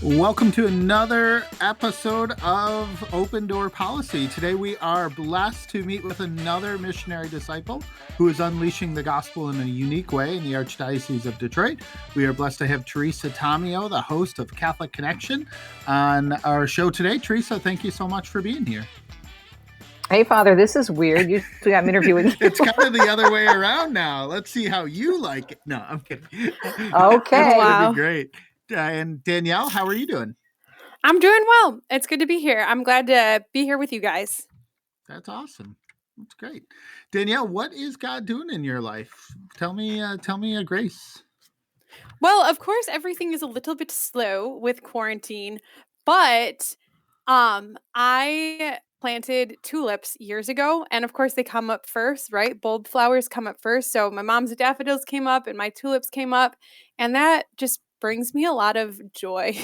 Welcome to another episode of Open Door Policy. Today we are blessed to meet with another missionary disciple who is unleashing the gospel in a unique way in the Archdiocese of Detroit. We are blessed to have Teresa Tomeo, the host of Catholic Connection, on our show today. Teresa, thank you so much for being here. Hey, Father, this is weird. Usually I'm interviewing you. It's kind of the other way around now. Let's see how you like it. No, I'm kidding. Okay. It's Wow. going to be great. And Danielle, how are you doing? I'm doing well. It's good to be here. I'm glad to be here with you guys. That's awesome. That's great. Danielle, what is God doing in your life? Tell me a grace. Well, of course, everything is a little bit slow with quarantine, but I planted tulips years ago, and of course they come up first, right? Bulb flowers come up first. So my mom's daffodils came up and my tulips came up, and that just brings me a lot of joy.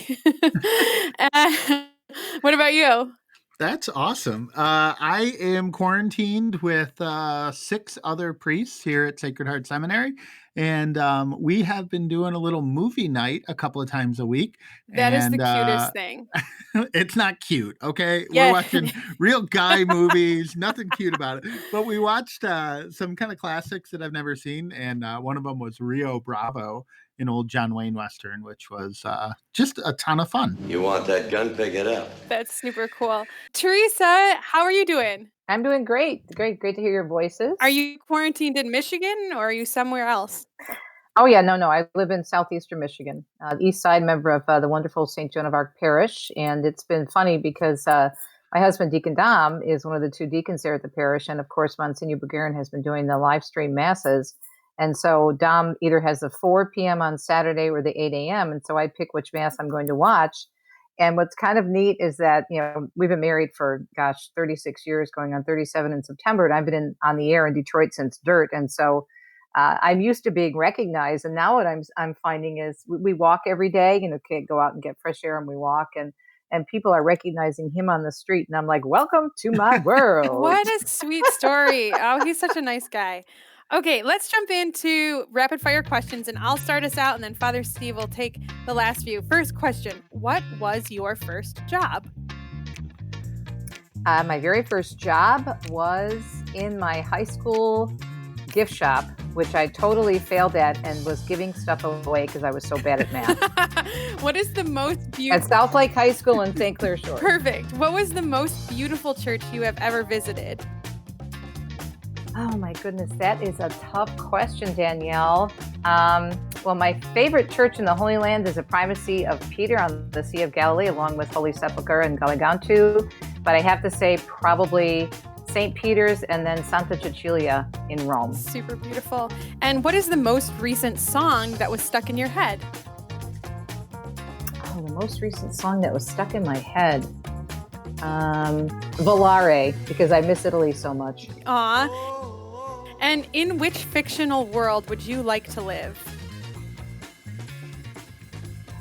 What about you? That's awesome. I am quarantined with 6 other priests here at Sacred Heart Seminary, and we have been doing a little movie night a couple of times a week. That is the cutest thing. It's not cute, okay? Yeah. We're watching real guy movies, nothing cute about it. But we watched some kind of classics that I've never seen, and one of them was Rio Bravo, an old John Wayne Western, which was just a ton of fun. You want that gun? Pick it up. That's super cool. Teresa, how are you doing? I'm doing great. Great to hear your voices. Are you quarantined in Michigan or are you somewhere else? Oh, yeah. No. I live in southeastern Michigan, east side member of the wonderful St. Joan of Arc parish. And it's been funny because my husband, Deacon Dom, is one of the 2 deacons there at the parish. And of course, Monsignor Vigneron has been doing the live stream masses. And so Dom either has the 4 p.m. on Saturday or the 8 a.m. And so I pick which mass I'm going to watch. And what's kind of neat is that, we've been married for, 36 years, going on 37 in September. And I've been on the air in Detroit since dirt. And so I'm used to being recognized. And now what I'm finding is we walk every day, go out and get fresh air and we walk. And people are recognizing him on the street. And I'm like, welcome to my world. What a sweet story. Oh, he's such a nice guy. Okay, let's jump into rapid fire questions and I'll start us out and then Father Steve will take the last few. First question, what was your first job? My very first job was in my high school gift shop, which I totally failed at and was giving stuff away because I was so bad at math. What is the most beautiful... At South Lake High School in St. Clair Shores. Perfect. What was the most beautiful church you have ever visited? Oh my goodness, that is a tough question, Danielle. Well, my favorite church in the Holy Land is the primacy of Peter on the Sea of Galilee, along with Holy Sepulchre and Galligantu. But I have to say probably St. Peter's and then Santa Cecilia in Rome. Super beautiful. And what is the most recent song that was stuck in your head? Oh, the most recent song that was stuck in my head. Volare, because I miss Italy so much. Aw. And in which fictional world would you like to live?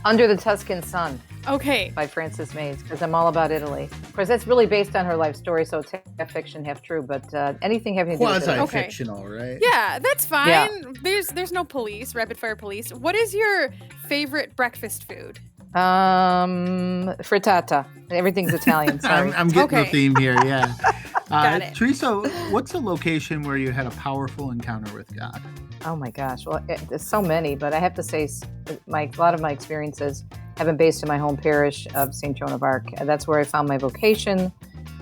Under the Tuscan Sun. Okay. By Frances Mays, because I'm all about Italy. Of course, that's really based on her life story, so it's half fiction, half true, but anything having to do with Italy. Quasi-fictional, right? Yeah, that's fine. Yeah. There's no police, rapid fire police. What is your favorite breakfast food? Frittata. Everything's Italian, sorry. I'm getting the theme here, yeah. Got it. Teresa, what's a location where you had a powerful encounter with God? Oh my gosh. Well, there's so many, but I have to say a lot of my experiences have been based in my home parish of St. Joan of Arc. That's where I found my vocation.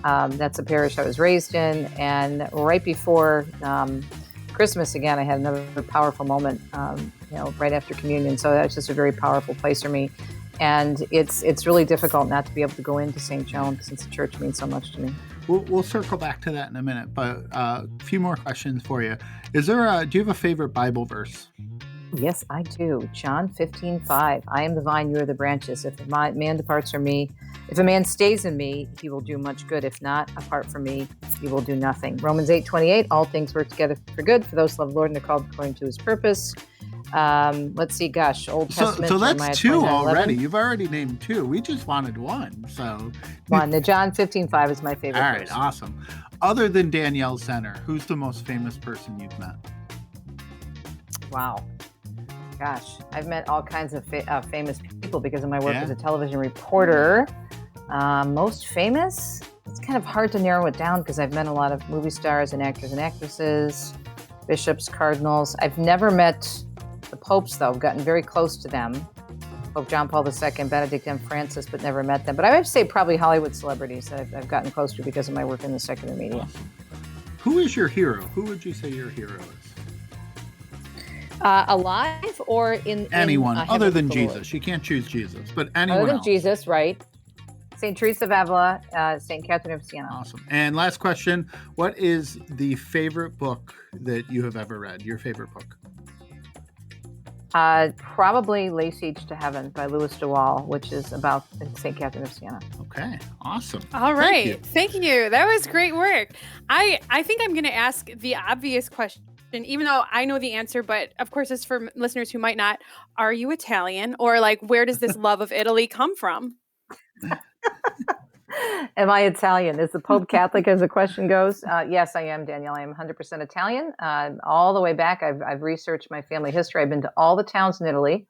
That's a parish I was raised in. And right before Christmas, again, I had another powerful moment, right after communion. So that's just a very powerful place for me. And it's really difficult not to be able to go into St. Joan since the church means so much to me. We'll circle back to that in a minute, but a few more questions for you. Do you have a favorite Bible verse? Yes, I do. John 15:5. I am the vine, you are the branches. If a man departs from me, if a man stays in me, he will do much good. If not, apart from me, he will do nothing. Romans 8:28. All things work together for good for those who love the Lord and are called according to his purpose. Let's see, Old Testament. So that's 2 already. You've already named 2. We just wanted 1. So one. The John 15:5 is my favorite. All right, verse. awesome. Other than Danielle Center, who's the most famous person you've met? Wow. Gosh, I've met all kinds of famous people because of my work as a television reporter. Most famous? It's kind of hard to narrow it down because I've met a lot of movie stars and actors and actresses, bishops, cardinals. I've never met the popes, though. I've gotten very close to them. Pope John Paul II, Benedict and Francis, but never met them. But I would say probably Hollywood celebrities that I've gotten close to because of my work in the secular media. Awesome. Who is your hero? Who would you say your hero is? Alive or in anyone other than Jesus? You can't choose Jesus, but anyone other than else. Jesus, right? St. Teresa of Avila, St. Catherine of Siena. Awesome. And last question, what is the favorite book that you have ever read? Your favorite book? Probably Lay Siege to Heaven by Louis de Waal, which is about St. Catherine of Siena. Okay, awesome. All right. Thank you. That was great work. I think I'm going to ask the obvious question, even though I know the answer, but of course it's for listeners who might not. Are you Italian? Or like, where does this love of Italy come from? Am I Italian? Is the Pope Catholic as the question goes? Yes, I am, Danielle. I am 100% Italian. All the way back, I've researched my family history. I've been to all the towns in Italy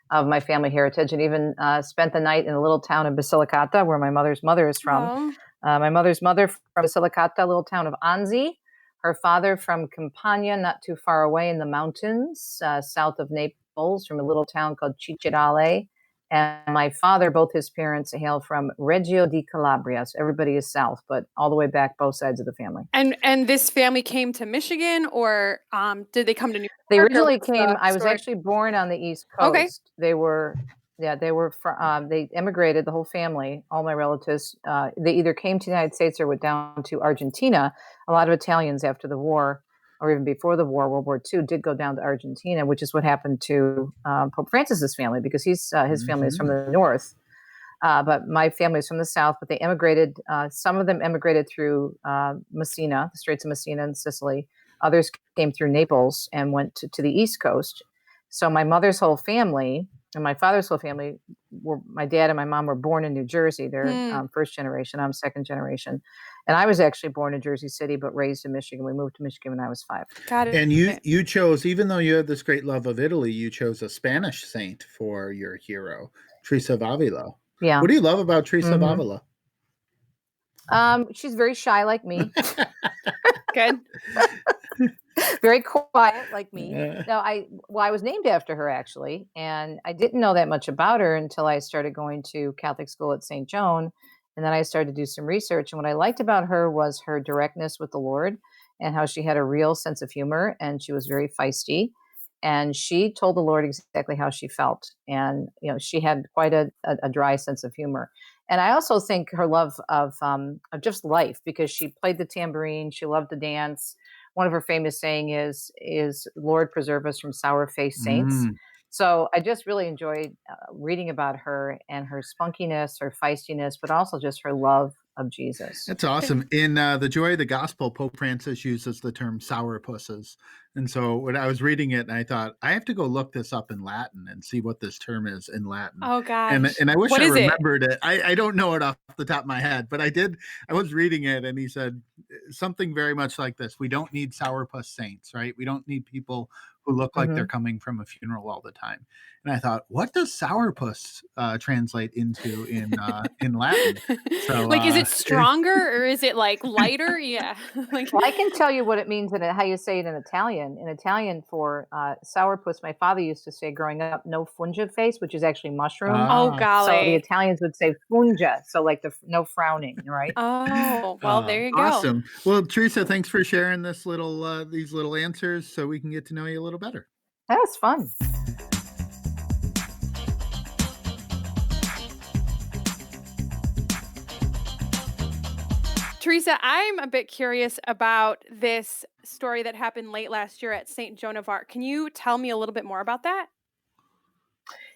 of my family heritage and even spent the night in a little town of Basilicata where my mother's mother is from. My mother's mother from Basilicata, a little town of Anzi. Her father from Campania, not too far away in the mountains, south of Naples, from a little town called Ciccerale. And my father, both his parents hail from Reggio di Calabria. So everybody is south, but all the way back, both sides of the family. And this family came to Michigan, or did they come to New York? They originally came. I was actually born on the East Coast. Okay. They were they immigrated, the whole family, all my relatives. They either came to the United States or went down to Argentina. A lot of Italians after the war, or even before the war, World War II, did go down to Argentina, which is what happened to Pope Francis's family, because his family is from the north. But my family is from the south, but they immigrated. Some of them immigrated through Messina, the Straits of Messina in Sicily. Others came through Naples and went to the East Coast. So my mother's whole family and my father's whole family, my dad and my mom were born in New Jersey. They're first generation. I'm second generation. And I was actually born in Jersey City, but raised in Michigan. We moved to Michigan when I was 5. Got it. And you chose, even though you have this great love of Italy, you chose a Spanish saint for your hero, Teresa of Avila. Yeah. What do you love about Teresa of Avila? She's very shy like me. Good. Very quiet like me. No, I was named after her, actually. And I didn't know that much about her until I started going to Catholic school at St. Joan. And then I started to do some research. And what I liked about her was her directness with the Lord and how she had a real sense of humor. And she was very feisty. And she told the Lord exactly how she felt. And, she had quite a dry sense of humor. And I also think her love of just life, because she played the tambourine. She loved to dance. One of her famous saying is Lord preserve us from sour-faced saints. So I just really enjoyed reading about her and her spunkiness, her feistiness, but also just her love of Jesus. That's awesome. In The Joy of the Gospel, Pope Francis uses the term sourpusses. And so when I was reading it, and I thought, I have to go look this up in Latin and see what this term is in Latin. Oh, gosh. And I wish I remembered it. I don't know it off the top of my head, but I did. I was reading it, and he said something very much like this. We don't need sourpuss saints, right? We don't need people who look like they're coming from a funeral all the time. And I thought, what does sourpuss translate into in Latin? So, is it stronger or is it like lighter? Yeah. Well, I can tell you what it means and how you say it in Italian. In Italian, for sourpuss, my father used to say growing up, no funga face, which is actually mushroom. Oh, golly. So the Italians would say funga, so like no frowning, right? Oh, well, there you go. Awesome. Well, Teresa, thanks for sharing these little answers so we can get to know you a little better. That was fun. Teresa, I'm a bit curious about this story that happened late last year at St. Joan of Arc. Can you tell me a little bit more about that?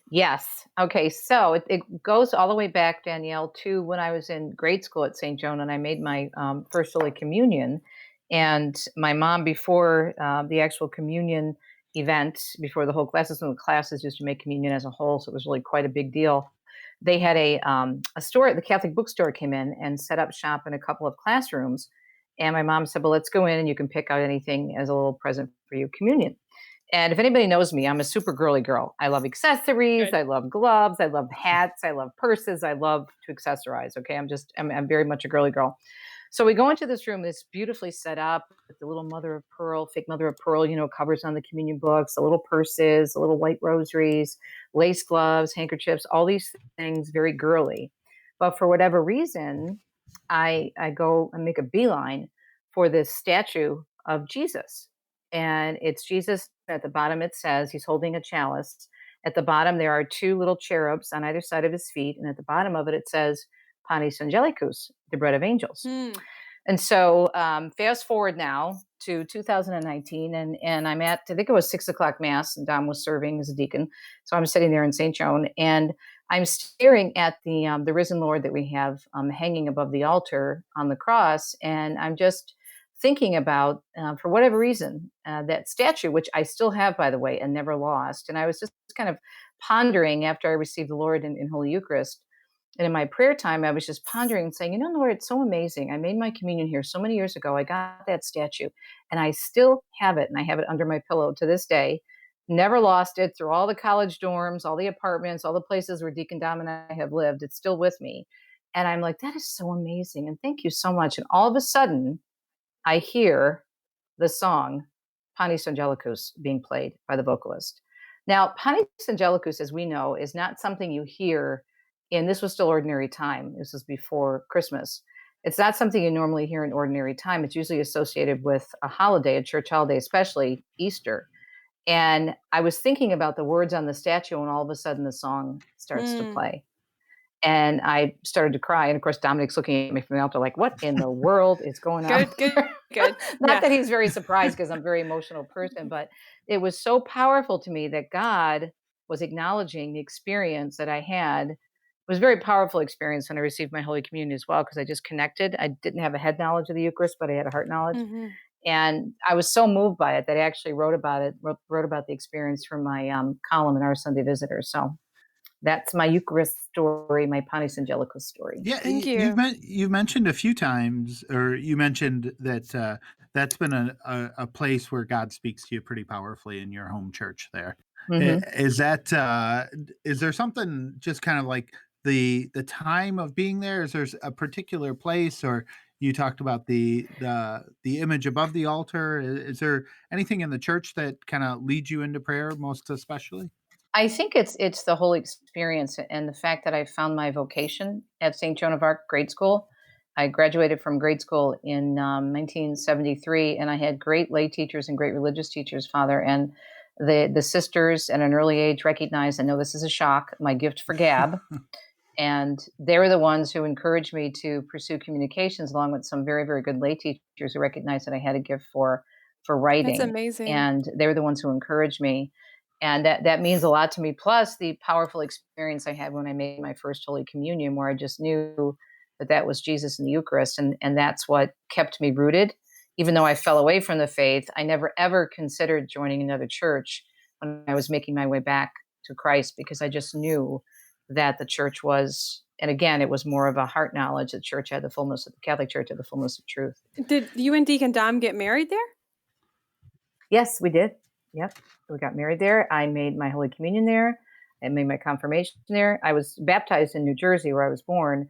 Yes. Okay. So it goes all the way back, Danielle, to when I was in grade school at St. Joan, and I made my first Holy Communion. And my mom, before the actual communion event, before the whole classes, when the classes used to make communion as a whole, so it was really quite a big deal. They had a store, the Catholic bookstore came in and set up shop in a couple of classrooms. And my mom said, well, let's go in and you can pick out anything as a little present for you, communion. And if anybody knows me, I'm a super girly girl. I love accessories. Good. I love gloves. I love hats. I love purses. I love to accessorize. Okay. I'm very much a girly girl. So we go into this room that's beautifully set up with the little mother of pearl, fake mother of pearl, covers on the communion books, the little purses, the little white rosaries, lace gloves, handkerchiefs, all these things, very girly. But for whatever reason, I go and make a beeline for this statue of Jesus. And it's Jesus. At the bottom, it says he's holding a chalice. At the bottom, there are two little cherubs on either side of his feet. And at the bottom of it, it says, Panis Angelicus, the bread of angels. And so fast forward now to 2019, and I'm at, I think it was 6:00 Mass, and Dom was serving as a deacon. So I'm sitting there in St. Joan, and I'm staring at the risen Lord that we have hanging above the altar on the cross, and I'm just thinking about, for whatever reason, that statue, which I still have, by the way, and never lost. And I was just kind of pondering after I received the Lord in Holy Eucharist. And in my prayer time, I was just pondering and saying, Lord, it's so amazing. I made my communion here so many years ago. I got that statue and I still have it. And I have it under my pillow to this day. Never lost it through all the college dorms, all the apartments, all the places where Deacon Dom and I have lived. It's still with me. And I'm like, that is so amazing. And thank you so much. And all of a sudden, I hear the song Panis Angelicus being played by the vocalist. Now, Panis Angelicus, as we know, is not something you hear. And this was still ordinary time. This was before Christmas. It's not something you normally hear in ordinary time. It's usually associated with a holiday, a church holiday, especially Easter. And I was thinking about the words on the statue, and all of a sudden the song starts to play. And I started to cry. And of course, Dominic's looking at me from the altar like, what in the world is going on? Good. Not that he's very surprised, because I'm a very emotional person, but it was so powerful to me that God was acknowledging the experience that I had. It was a very powerful experience when I received my Holy Communion as well, because I just connected. I didn't have a head knowledge of the Eucharist, but I had a heart knowledge. And I was so moved by it that I actually wrote about the experience from my column in our Sunday Visitor. So that's my Eucharist story, my Panis Angelicus story. Yeah, Thank you. You've mentioned a few times, or you mentioned that that's been a place where God speaks to you pretty powerfully in your home church there. Is that is there something just kind of like the time of being there? Is there a particular place, or you talked about the image above the altar? Is there anything in the church that kind of leads you into prayer most especially? I think it's the whole experience and the fact that I found my vocation at St. Joan of Arc grade school. I graduated from grade school in 1973, and I had great lay teachers and great religious teachers, Father. And the sisters at an early age recognized, I know this is a shock, my gift for gab. And they were the ones who encouraged me to pursue communications, along with some very, very good lay teachers who recognized that I had a gift for writing. That's amazing. And they were the ones who encouraged me. And that means a lot to me. Plus the powerful experience I had when I made my first Holy Communion, where I just knew that was Jesus in the Eucharist. And that's what kept me rooted. Even though I fell away from the faith, I never, ever considered joining another church when I was making my way back to Christ, because I just knew that the church was, and again, it was more of a heart knowledge. The church had the fullness of the Catholic Church had the fullness of truth. Did you and Deacon Dom get married there? Yes, we did. Yep. We got married there. I made my Holy Communion there. I made my confirmation there. I was baptized in New Jersey, where I was born,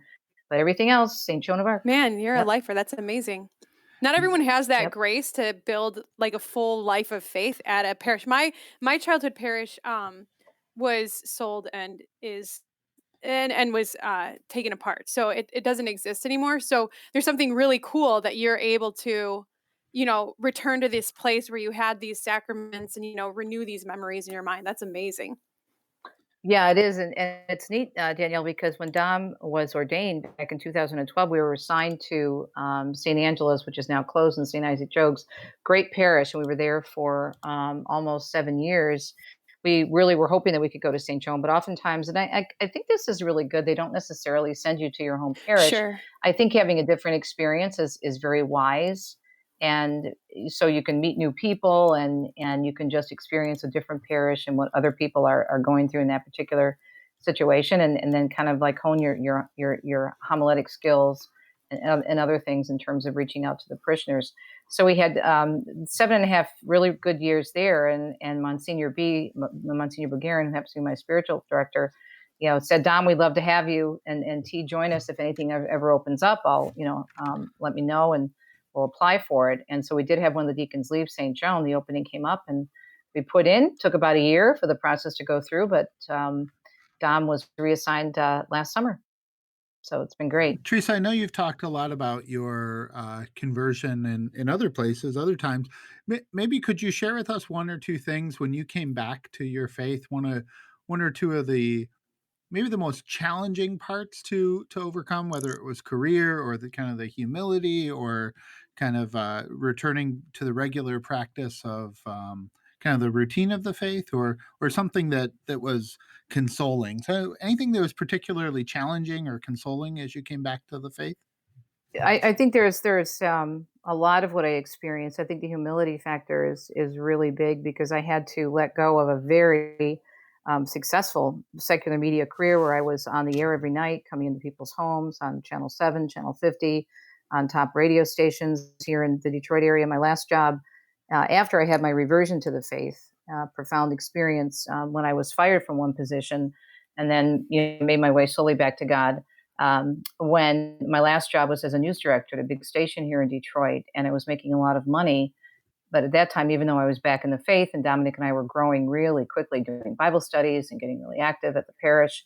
but everything else, St. Joan of Arc. Man, you're a lifer. That's amazing. Not everyone has that Yep. grace to build like a full life of faith at a parish. My childhood parish was sold and is and was taken apart. So it doesn't exist anymore. So there's something really cool that you're able to, return to this place where you had these sacraments and, renew these memories in your mind. That's amazing. Yeah, it is. And it's neat, Danielle, because when Dom was ordained back in 2012, we were assigned to St. Angela's, which is now closed, in St. Isaac Jogues, great parish. And we were there for almost 7 years. We really were hoping that we could go to St. Joan, but oftentimes, and I think this is really good, they don't necessarily send you to your home parish. Sure. I think having a different experience is very wise. And so you can meet new people, and you can just experience a different parish and what other people are going through in that particular situation, and then kind of like hone your homiletic skills and other things in terms of reaching out to the parishioners. So we had 7.5 really good years there, and Monsignor Vigneron, who happens to be my spiritual director, said, Dom, we'd love to have you and T join us if anything ever opens up. I'll let me know and we'll apply for it. And so we did have one of the deacons leave St. Joan. The opening came up and we put in. Took about a year for the process to go through, but Dom was reassigned last summer. So it's been great. Teresa, I know you've talked a lot about your conversion in other places, other times. Maybe could you share with us one or two things when you came back to your faith? One or two of the maybe the most challenging parts to overcome, whether it was career or the kind of the humility or kind of returning to the regular practice of kind of the routine of the faith, or something that was consoling. So anything that was particularly challenging or consoling as you came back to the faith? I think there's a lot of what I experienced. I think the humility factor is really big because I had to let go of a very successful secular media career where I was on the air every night, coming into people's homes on Channel 7, Channel 50, on top radio stations here in the Detroit area. My last job, after I had my reversion to the faith, profound experience when I was fired from one position and then made my way slowly back to God. When my last job was as a news director at a big station here in Detroit, and I was making a lot of money. But at that time, even though I was back in the faith and Dominic and I were growing really quickly doing Bible studies and getting really active at the parish,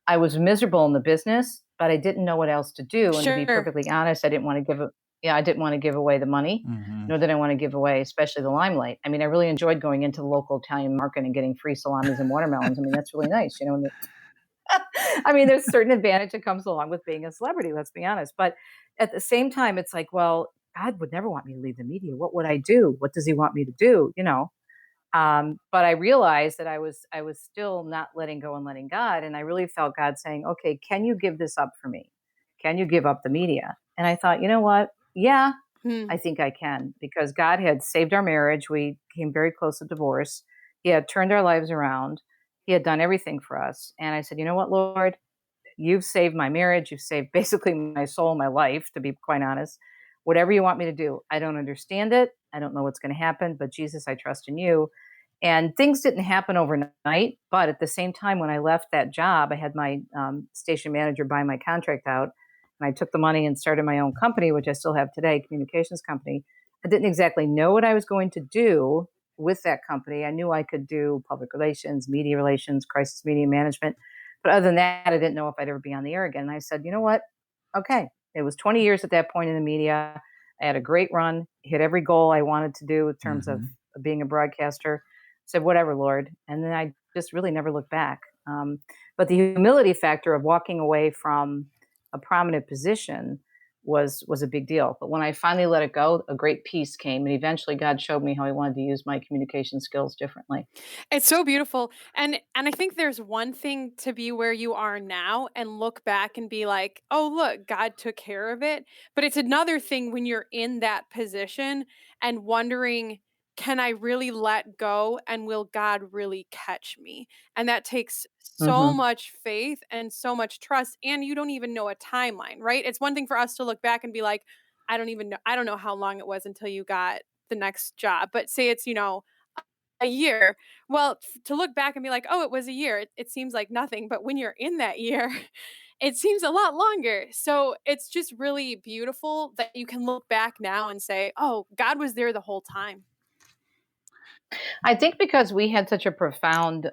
I was miserable in the business, but I didn't know what else to do. And to be Sure. perfectly honest, I didn't want to give away the money, Mm-hmm. nor did I want to give away, especially the limelight. I mean, I really enjoyed going into the local Italian market and getting free salamis and watermelons. I mean, that's really nice, I mean, there's certain advantage that comes along with being a celebrity, let's be honest. But at the same time, it's like, well, God would never want me to leave the media. What would I do? What does he want me to do? But I realized that I was still not letting go and letting God. And I really felt God saying, okay, can you give this up for me? Can you give up the media? And I thought, you know what? Yeah, Hmm. I think I can, because God had saved our marriage. We came very close to divorce. He had turned our lives around. He had done everything for us. And I said, you know what, Lord, you've saved my marriage. You've saved basically my soul, my life, to be quite honest. Whatever you want me to do, I don't understand it. I don't know what's going to happen, but Jesus, I trust in you. And things didn't happen overnight. But at the same time, when I left that job, I had my station manager buy my contract out. And I took the money and started my own company, which I still have today, communications company. I didn't exactly know what I was going to do with that company. I knew I could do public relations, media relations, crisis media management. But other than that, I didn't know if I'd ever be on the air again. And I said, you know what? Okay. It was 20 years at that point in the media. I had a great run, hit every goal I wanted to do in terms of being a broadcaster. Said, whatever, Lord. And then I just really never looked back. But the humility factor of walking away from a prominent position was a big deal. But when I finally let it go, a great peace came. And eventually God showed me how he wanted to use my communication skills differently. It's so beautiful. And I think there's one thing to be where you are now and look back and be like, "Oh, look, God took care of it." But it's another thing when you're in that position and wondering, "Can I really let go and will God really catch me?" And that takes so Mm-hmm. much faith and so much trust, and you don't even know a timeline, right? It's one thing for us to look back and be like, I don't know how long it was until you got the next job." But say it's, a year. Well, to look back and be like, "Oh, it was a year." It seems like nothing, but when you're in that year, it seems a lot longer. So, it's just really beautiful that you can look back now and say, "Oh, God was there the whole time." I think because we had such a profound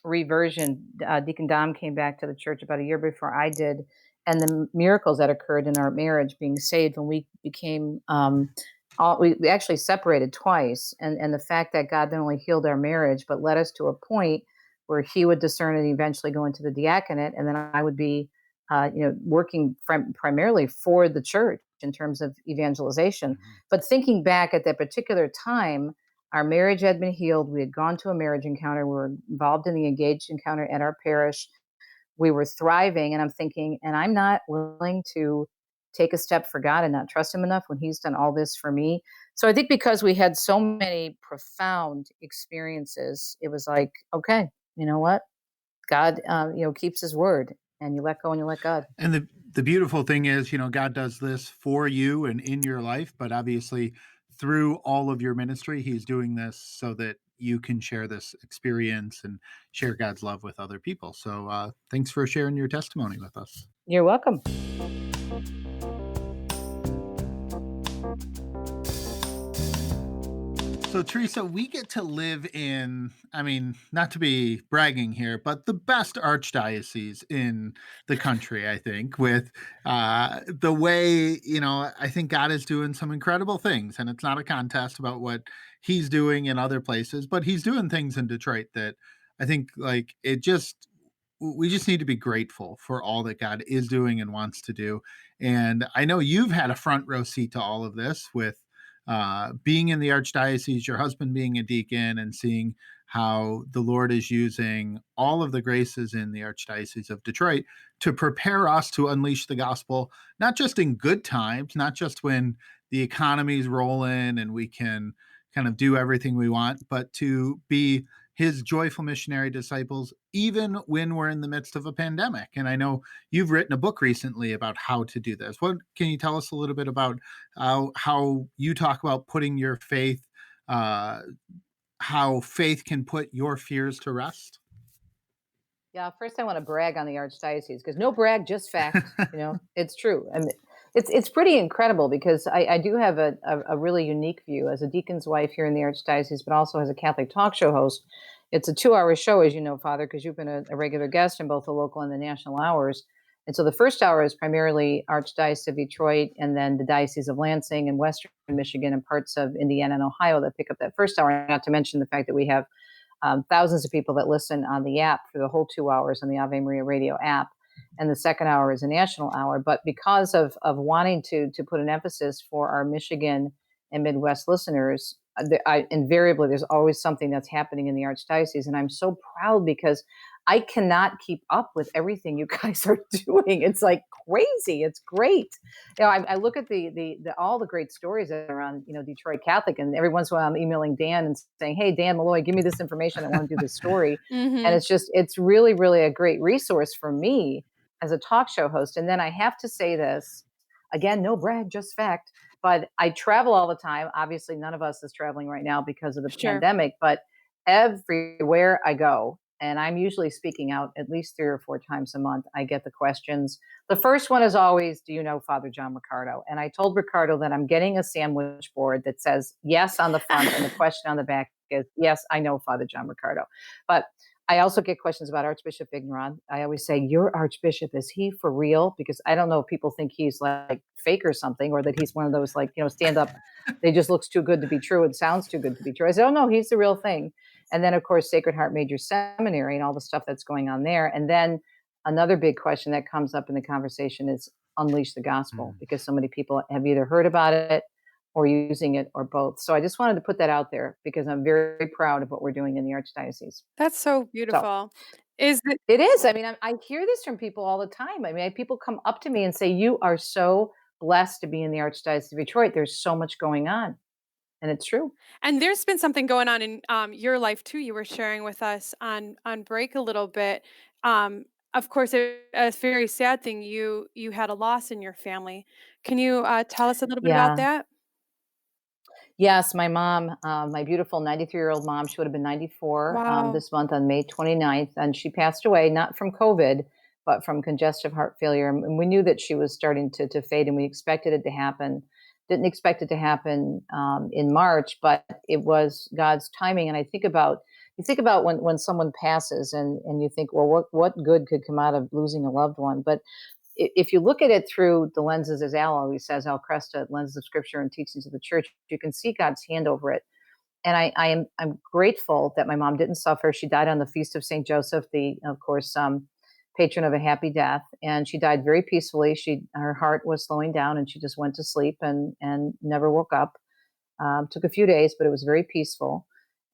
reversion, Deacon Dom came back to the church about a year before I did, and the miracles that occurred in our marriage, being saved when we became, we actually separated twice, and the fact that God not only healed our marriage but led us to a point where He would discern and eventually go into the diaconate, and then I would be, working primarily for the church in terms of evangelization. But thinking back at that particular time, our marriage had been healed. We had gone to a marriage encounter. We were involved in the engaged encounter at our parish. We were thriving. And I'm thinking, and I'm not willing to take a step for God and not trust him enough when he's done all this for me. So I think because we had so many profound experiences, it was like, okay, you know what? God, keeps his word, and you let go and you let God. And the beautiful thing is, God does this for you and in your life, but obviously through all of your ministry, he's doing this so that you can share this experience and share God's love with other people. So thanks for sharing your testimony with us. You're welcome. So, Teresa, we get to live in, I mean, not to be bragging here, but the best archdiocese in the country, I think, with the way, I think God is doing some incredible things. And it's not a contest about what he's doing in other places, but he's doing things in Detroit that I think, like, we just need to be grateful for all that God is doing and wants to do. And I know you've had a front row seat to all of this with being in the Archdiocese, your husband being a deacon, and seeing how the Lord is using all of the graces in the Archdiocese of Detroit to prepare us to unleash the gospel, not just in good times, not just when the economy's rolling and we can kind of do everything we want, but to be his joyful missionary disciples, even when we're in the midst of a pandemic. And I know you've written a book recently about how to do this. What can you tell us a little bit about how you talk about putting your faith, how faith can put your fears to rest? Yeah, first I want to brag on the Archdiocese, because no brag, just fact. It's true. And it's pretty incredible, because I do have a really unique view as a deacon's wife here in the Archdiocese, but also as a Catholic talk show host. It's a 2-hour show, as you know, Father, because you've been a regular guest in both the local and the national hours. And so the first hour is primarily Archdiocese of Detroit, and then the Diocese of Lansing and Western Michigan and parts of Indiana and Ohio that pick up that first hour, not to mention the fact that we have thousands of people that listen on the app for the whole 2 hours on the Ave Maria Radio app. And the second hour is a national hour. But because of wanting to put an emphasis for our Michigan and Midwest listeners, invariably there's always something that's happening in the Archdiocese. And I'm so proud, because I cannot keep up with everything you guys are doing. It's like crazy. It's great. I look at the all the great stories that are on, Detroit Catholic, and every once in a while I'm emailing Dan and saying, "Hey, Dan Malloy, give me this information. I want to do this story." And it's really, really a great resource for me as a talk show host. And then I have to say this again, no brag, just fact. But I travel all the time. Obviously, none of us is traveling right now because of the pandemic, but everywhere I go, and I'm usually speaking out at least 3 or 4 times a month, I get the questions. The first one is always, "Do you know Father John Riccardo?" And I told Riccardo that I'm getting a sandwich board that says yes on the front, and the question on the back is, "Yes, I know Father John Riccardo." But I also get questions about Archbishop Vigneron. I always say, "Your Archbishop, is he for real?" Because I don't know if people think he's like fake or something, or that he's one of those stand up, they just looks too good to be true and sounds too good to be true. I said, "Oh no, he's the real thing." And then, of course, Sacred Heart Major Seminary and all the stuff that's going on there. And then another big question that comes up in the conversation is unleash the gospel, because so many people have either heard about it or using it or both. So I just wanted to put that out there, because I'm very proud of what we're doing in the Archdiocese. That's so beautiful. It is. I mean, I hear this from people all the time. I mean, people come up to me and say, "You are so blessed to be in the Archdiocese of Detroit. There's so much going on." And it's true. And there's been something going on in your life too. You were sharing with us on break a little bit. Of course, a very sad thing. You had a loss in your family. Can you tell us a little bit about Yeah. that? Yes, my mom, my beautiful 93-year-old mom, she would have been 94 Wow. this month on May 29th, and she passed away not from COVID, but from congestive heart failure. And we knew that she was starting to fade, and we expected it to happen. Didn't expect it to happen in March, but it was God's timing. And you think about when someone passes, and you think, well, what good could come out of losing a loved one? But if you look at it through the lenses, as Al always says, Al Cresta, lenses of Scripture and teachings of the Church, you can see God's hand over it. And I'm grateful that my mom didn't suffer. She died on the feast of Saint Joseph, of course, patron of a happy death, and she died very peacefully. Her heart was slowing down, and she just went to sleep and never woke up. Took a few days, but it was very peaceful.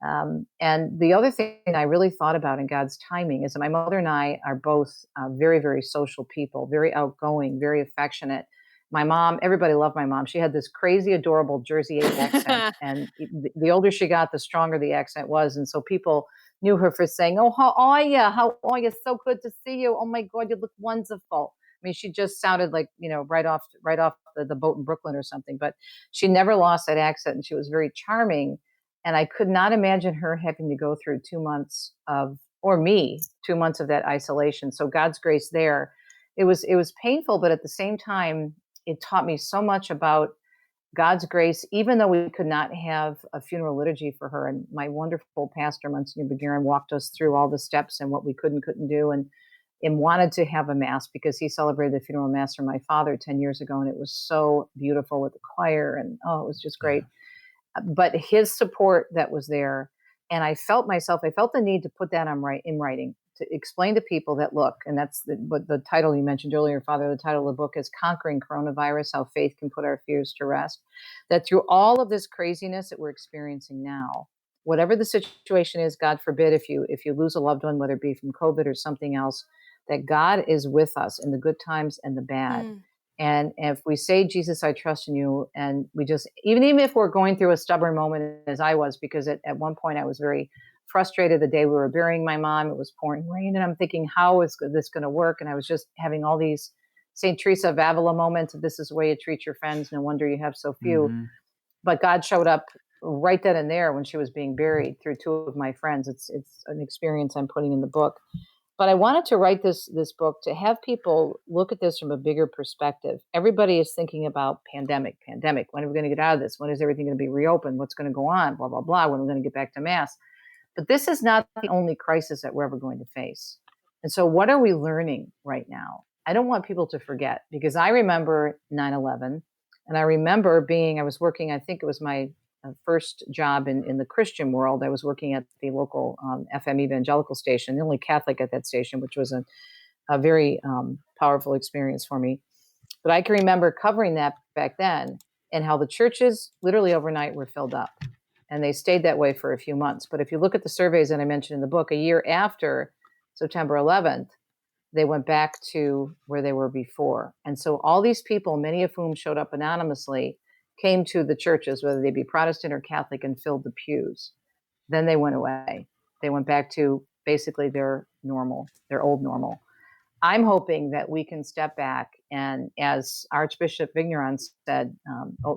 And the other thing I really thought about in God's timing is that my mother and I are both very, very social people, very outgoing, very affectionate. My mom, everybody loved my mom. She had this crazy, adorable Jersey 8 accent. And the older she got, the stronger the accent was. And so people knew her for saying, "Oh, how are you? How are you? So good to see you. Oh my God, you look wonderful." I mean, she just sounded like, right off the boat in Brooklyn or something, but she never lost that accent, and she was very charming. And I could not imagine her having to go through 2 months or me, 2 months of that isolation. So God's grace there. It was painful, but at the same time, it taught me so much about God's grace, even though we could not have a funeral liturgy for her. And my wonderful pastor, Monsignor Vigneron, walked us through all the steps and what we could and couldn't do, and wanted to have a mass because he celebrated the funeral mass for my father 10 years ago. And it was so beautiful with the choir, and it was just great. But his support that was there, and I felt the need to put that in writing, to explain to people that, look, and that's what the title you mentioned earlier, Father, the title of the book is Conquering Coronavirus, How Faith Can Put Our Fears to Rest. That through all of this craziness that we're experiencing now, whatever the situation is, God forbid, if you lose a loved one, whether it be from COVID or something else, that God is with us in the good times and the bad. And if we say, Jesus, I trust in you, and we just, even if we're going through a stubborn moment, as I was, because at one point I was very frustrated the day we were burying my mom. It was pouring rain, and I'm thinking, how is this going to work? And I was just having all these St. Teresa of Avila moments. This is the way you treat your friends. No wonder you have so few. Mm-hmm. But God showed up right then and there when she was being buried through two of my friends. It's an experience I'm putting in the book. But I wanted to write this book to have people look at this from a bigger perspective. Everybody is thinking about pandemic. When are we going to get out of this? When is everything going to be reopened? What's going to go on? Blah, blah, blah. When are we going to get back to mass? But this is not the only crisis that we're ever going to face. And so what are we learning right now? I don't want people to forget, because I remember 9/11, and I remember I was working, I think it was my first job in the Christian world. I was working at the local FM evangelical station, the only Catholic at that station, which was a very powerful experience for me. But I can remember covering that back then, and how the churches literally overnight were filled up. And they stayed that way for a few months. But if you look at the surveys that I mentioned in the book, a year after September 11th, they went back to where they were before. And so all these people, many of whom showed up anonymously, came to the churches, whether they be Protestant or Catholic, and filled the pews. Then they went away. They went back to basically their old normal. I'm hoping that we can step back, and as Archbishop Vigneron said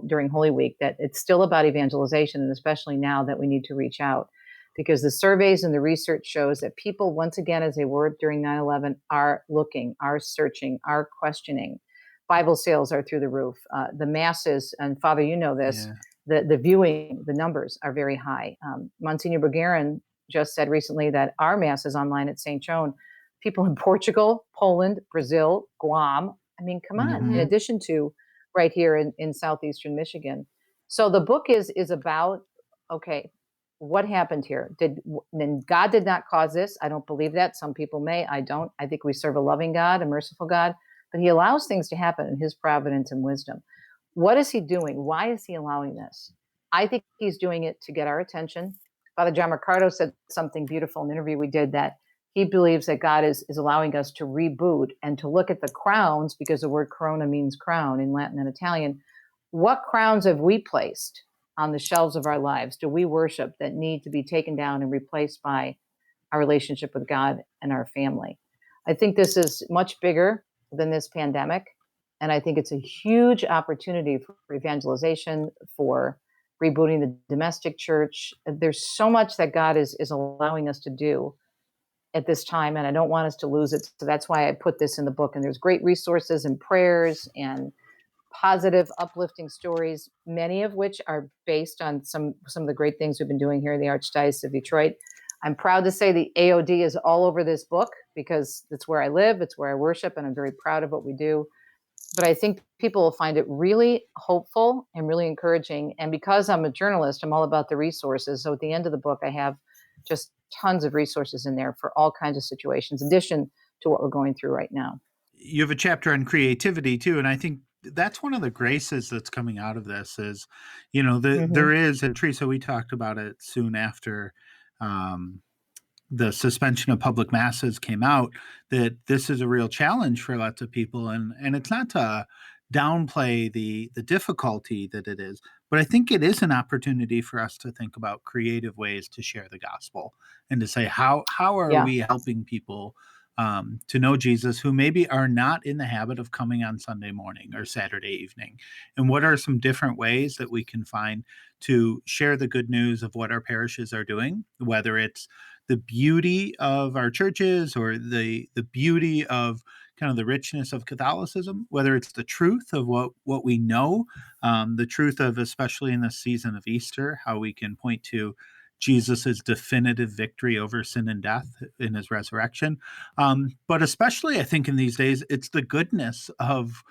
during Holy Week, that it's still about evangelization, and especially now that we need to reach out, because the surveys and the research shows that people, once again, as they were during 9/11, are looking, are searching, are questioning. Bible sales are through the roof. The masses, and Father, you know this, the viewing, the numbers are very high. Monsignor Vigneron just said recently that our mass is online at St. Joan. People in Portugal, Poland, Brazil, Guam. I mean, come on, in addition to right here in southeastern Michigan. So the book is about, okay, what happened here? Then God did not cause this. I don't believe that. Some people may. I don't. I think we serve a loving God, a merciful God, but he allows things to happen in his providence and wisdom. What is he doing? Why is he allowing this? I think he's doing it to get our attention. Father John Mercado said something beautiful in an interview we did, that he believes that God is allowing us to reboot and to look at the crowns, because the word corona means crown in Latin and Italian. What crowns have we placed on the shelves of our lives? Do we worship that need to be taken down and replaced by our relationship with God and our family? I think this is much bigger than this pandemic. And I think it's a huge opportunity for evangelization, for rebooting the domestic church. There's so much that God is allowing us to do at this time, and I don't want us to lose it. So that's why I put this in the book. And there's great resources and prayers and positive, uplifting stories, many of which are based on some of the great things we've been doing here in the Archdiocese of Detroit. I'm proud to say the AOD is all over this book, because it's where I live, it's where I worship, and I'm very proud of what we do. But I think people will find it really hopeful and really encouraging. And because I'm a journalist, I'm all about the resources. So at the end of the book, I have just tons of resources in there for all kinds of situations, in addition to what we're going through right now. You have a chapter on creativity too, and I think that's one of the graces that's coming out of this is, there is, and Teresa, we talked about it soon after the suspension of public masses came out, that this is a real challenge for lots of people, and it's not to downplay the difficulty that it is, but I think it is an opportunity for us to think about creative ways to share the gospel and to say, how are we helping people to know Jesus, who maybe are not in the habit of coming on Sunday morning or Saturday evening? And what are some different ways that we can find to share the good news of what our parishes are doing, whether it's the beauty of our churches or the beauty of kind of the richness of Catholicism, whether it's the truth of what we know, the truth of, especially in the season of Easter, how we can point to Jesus's definitive victory over sin and death in his resurrection. But especially, I think in these days, it's the goodness of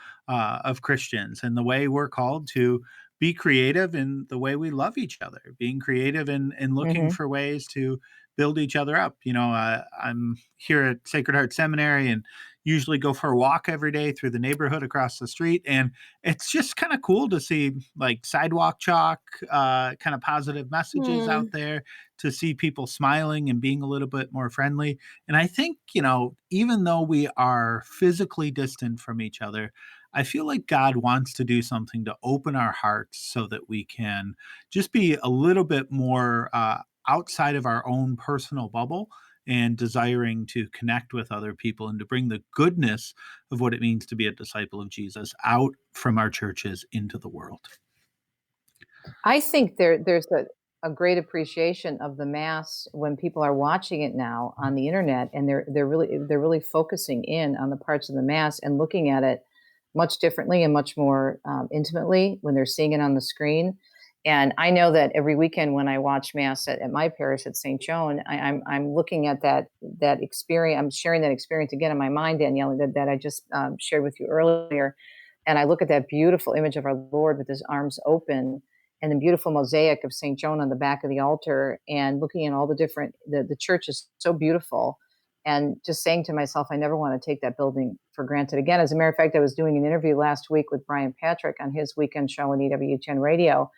Christians and the way we're called to be creative in the way we love each other, being creative and looking for ways to build each other up. I'm here at Sacred Heart Seminary and usually go for a walk every day through the neighborhood across the street. And it's just kind of cool to see like sidewalk chalk, kind of positive messages out there, to see people smiling and being a little bit more friendly. And I think, even though we are physically distant from each other, I feel like God wants to do something to open our hearts so that we can just be a little bit more outside of our own personal bubble and desiring to connect with other people and to bring the goodness of what it means to be a disciple of Jesus out from our churches into the world. I think there's a great appreciation of the Mass when people are watching it now on the internet, and they're really focusing in on the parts of the Mass and looking at it much differently and much more intimately when they're seeing it on the screen. And I know that every weekend when I watch Mass at my parish at St. Joan, I'm looking at that experience. I'm sharing that experience again in my mind, Danielle, that I just shared with you earlier. And I look at that beautiful image of our Lord with his arms open and the beautiful mosaic of St. Joan on the back of the altar, and looking at all the different, the church is so beautiful. And just saying to myself, I never want to take that building for granted again. As a matter of fact, I was doing an interview last week with Brian Patrick on his weekend show on EWTN Radio.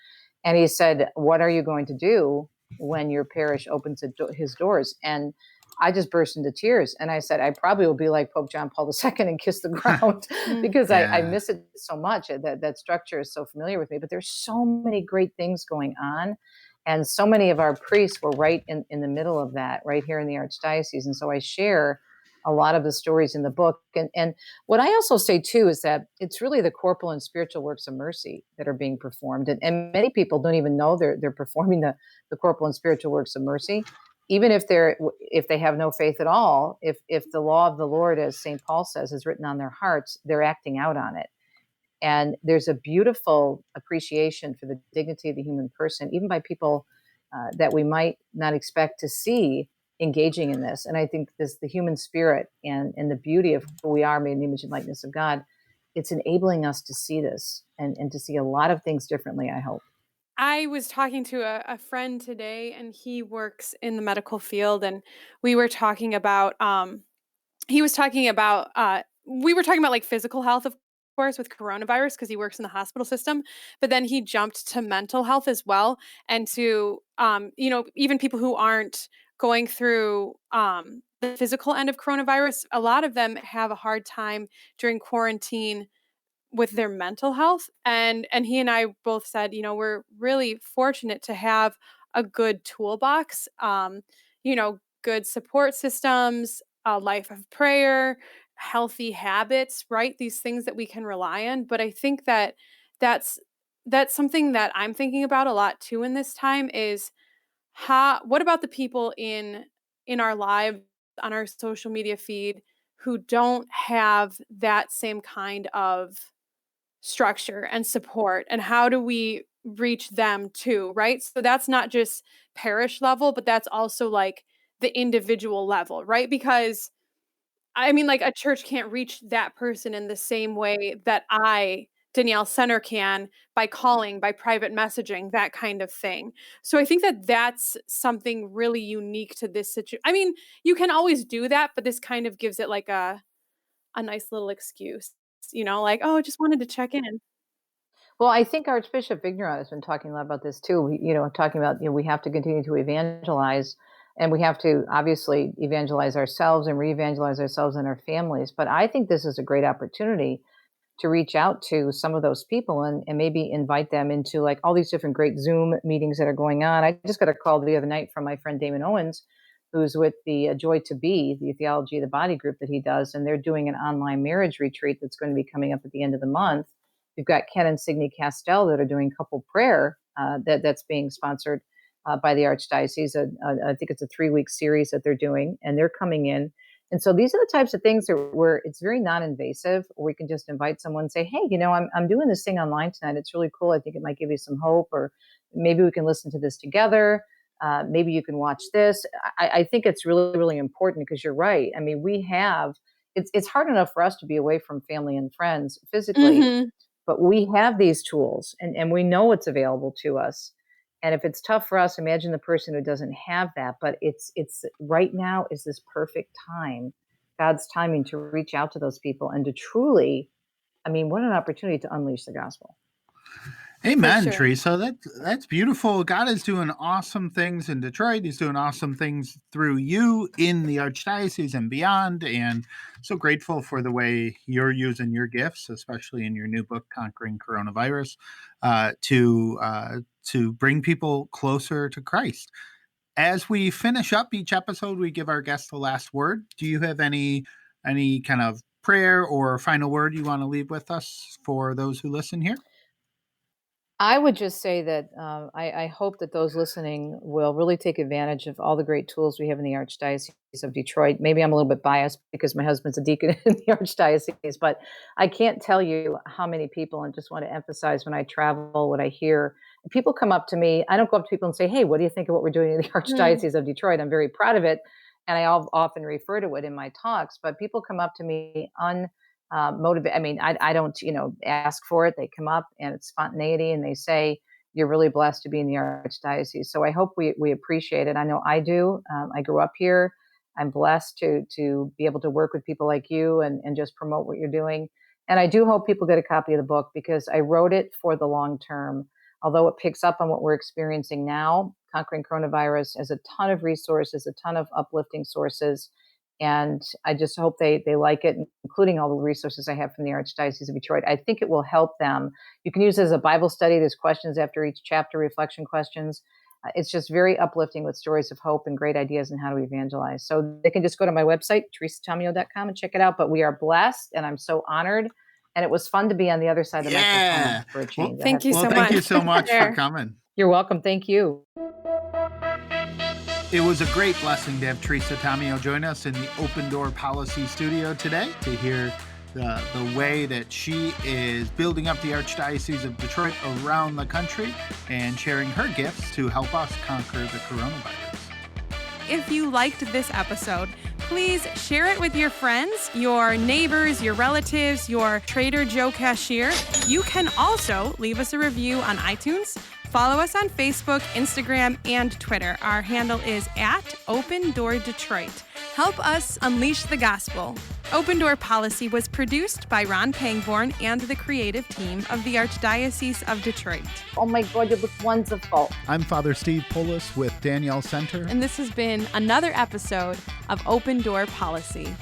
And he said, what are you going to do when your parish opens his doors? And I just burst into tears. And I said, I probably will be like Pope John Paul II and kiss the ground because I miss it so much. That structure is so familiar with me. But there's so many great things going on. And so many of our priests were right in the middle of that, right here in the Archdiocese. And so I share a lot of the stories in the book. And what I also say, too, is that it's really the corporal and spiritual works of mercy that are being performed. And many people don't even know they're performing the corporal and spiritual works of mercy, even if they have no faith at all. If the law of the Lord, as St. Paul says, is written on their hearts, they're acting out on it. And there's a beautiful appreciation for the dignity of the human person, even by people that we might not expect to see engaging in this. And I think the human spirit and the beauty of who we are, made in the image and likeness of God, it's enabling us to see this and to see a lot of things differently, I hope. I was talking to a friend today, and he works in the medical field, and we were talking about we were talking about like physical health, of course, with coronavirus, because he works in the hospital system, but then he jumped to mental health as well, and to even people who aren't going through the physical end of coronavirus, a lot of them have a hard time during quarantine with their mental health. And he and I both said, we're really fortunate to have a good toolbox, good support systems, a life of prayer, healthy habits, right? These things that we can rely on. But I think that that's something that I'm thinking about a lot too in this time is what about the people in our lives, on our social media feed, who don't have that same kind of structure and support, and how do we reach them too, right? So that's not just parish level, but that's also like the individual level, right? Because I mean, like, a church can't reach that person in the same way that Danielle Center, can, by calling, by private messaging, that kind of thing. So I think that that's something really unique to this situation. I mean, you can always do that, but this kind of gives it like a nice little excuse, like, oh, just wanted to check in. Well, I think Archbishop Vigneron has been talking a lot about this too. Talking about, we have to continue to evangelize, and we have to obviously evangelize ourselves and re-evangelize ourselves and our families. But I think this is a great opportunity to reach out to some of those people and maybe invite them into like all these different great Zoom meetings that are going on. I just got a call the other night from my friend Damon Owens, who's with the Joy to Be, the Theology of the Body group that he does, and they're doing an online marriage retreat that's going to be coming up at the end of the month. We've got Ken and Signe Castell that are doing couple prayer that's being sponsored by the Archdiocese. I think it's a 3-week series that they're doing, and they're coming in. And so these are the types of things where it's very non-invasive, or we can just invite someone and say, hey, I'm doing this thing online tonight. It's really cool. I think it might give you some hope, or maybe we can listen to this together. Maybe you can watch this. I think it's really, really important because you're right. I mean, it's hard enough for us to be away from family and friends physically, but we have these tools and we know it's available to us. And if it's tough for us, imagine the person who doesn't have that. But it's right now is this perfect time, God's timing, to reach out to those people and to truly, what an opportunity to unleash the gospel. Amen, sure. Teresa. That's beautiful. God is doing awesome things in Detroit. He's doing awesome things through you in the Archdiocese and beyond. And so grateful for the way you're using your gifts, especially in your new book, Conquering Coronavirus, to bring people closer to Christ. As we finish up each episode, we give our guests the last word. Do you have any kind of prayer or final word you want to leave with us for those who listen here? I would just say that I hope that those listening will really take advantage of all the great tools we have in the Archdiocese of Detroit. Maybe I'm a little bit biased because my husband's a deacon in the Archdiocese, but I can't tell you how many people, and just want to emphasize when I travel, what I hear. People come up to me. I don't go up to people and say, hey, what do you think of what we're doing in the Archdiocese of Detroit? I'm very proud of it. And I often refer to it in my talks, but people come up to me motivated. I don't, ask for it. They come up and it's spontaneity and they say, you're really blessed to be in the Archdiocese. So I hope we appreciate it. I know I do. I grew up here. I'm blessed to be able to work with people like you and just promote what you're doing. And I do hope people get a copy of the book because I wrote it for the long term. Although it picks up on what we're experiencing now, Conquering Coronavirus has a ton of resources, a ton of uplifting sources. And I just hope they like it, including all the resources I have from the Archdiocese of Detroit. I think it will help them. You can use it as a Bible study. There's questions after each chapter, reflection questions. It's just very uplifting with stories of hope and great ideas on how to evangelize. So they can just go to my website, teresatomeo.com, and check it out. But we are blessed, and I'm so honored. And it was fun to be on the other side of the microphone for a change. Well, thank you so much. Thank you so much for coming. You're welcome. Thank you. It was a great blessing to have Teresa Tomeo join us in the Open Door Policy Studio today to hear the way that she is building up the Archdiocese of Detroit around the country and sharing her gifts to help us conquer the coronavirus. If you liked this episode, please share it with your friends, your neighbors, your relatives, your Trader Joe cashier. You can also leave us a review on iTunes. Follow us on Facebook, Instagram, and Twitter. Our handle is @OpenDoorDetroit. Help us unleash the gospel. Open Door Policy was produced by Ron Pangborn and the creative team of the Archdiocese of Detroit. Oh my God, you look wonderful. I'm Father Steve Poulos with Danielle Center. And this has been another episode of Open Door Policy.